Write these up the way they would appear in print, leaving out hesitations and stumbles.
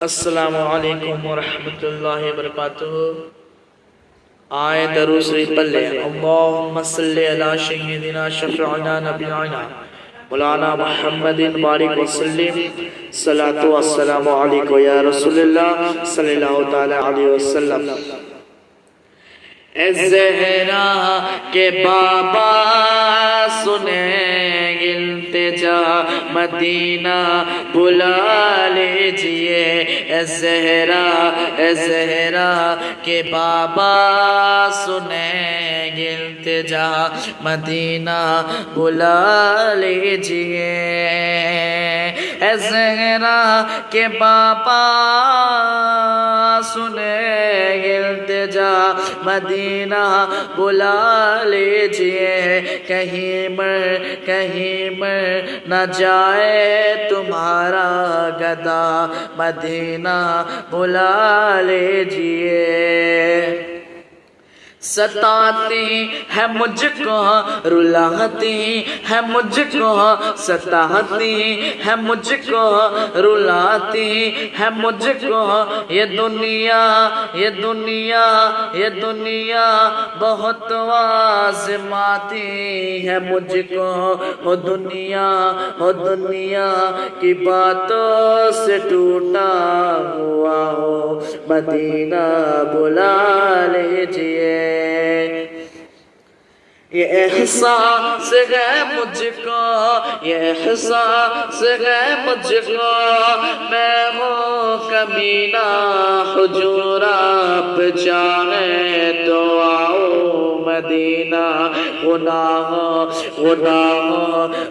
السلام علیکم ورحمۃ اللہ وبرکاتہ۔ آئے درود شریف پڑھ لیں۔ اللہم صلی علی سیدنا شفیعنا نبینا مولانا محمد بارک وسلم۔ صلاۃ والسلام علیکم یا رسول اللہ صلی اللہ تعالی علیہ وسلم۔ اے زہرا کے بابا سنیں التجا مدینہ بلا لیجئے۔ اے زہرا کے بابا سنیں التجا مدینہ بلا لیجئے۔ اے زہرا کے بابا سنیں التجا مدینہ بلا لیجئے۔ کہیں مر نہ جائے تمہارا گدا مدینہ بلا لیجئے۔ ستاتی ہے مجھ کو رلاتی ہے مجھ کو ستاتی ہے مجھ کو رلاتی ہے مجھ کو یہ دنیا بہت آزماتی ہے مجھ کو۔ ہو دنیا کی باتوں سے ٹوٹا ہوا ہو مدینہ بلا لیجئے۔ یہ احساس ہے مجھ کو، یہ احساس ہے مجھ کو، میں ہوں کمینہ حضور آپ چاہیں تو آؤ مدینہ۔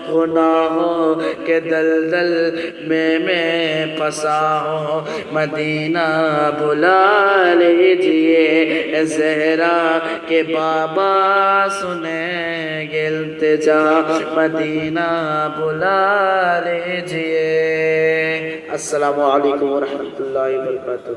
گناہوں کے دلدل میں پھنسا ہوں مدینہ بلا لیجئے۔ اے زہرا کے بابا سنیں التجا مدینہ بلا لیجئے۔ السلام علیکم ورحمۃ اللہ وبرکاتہ۔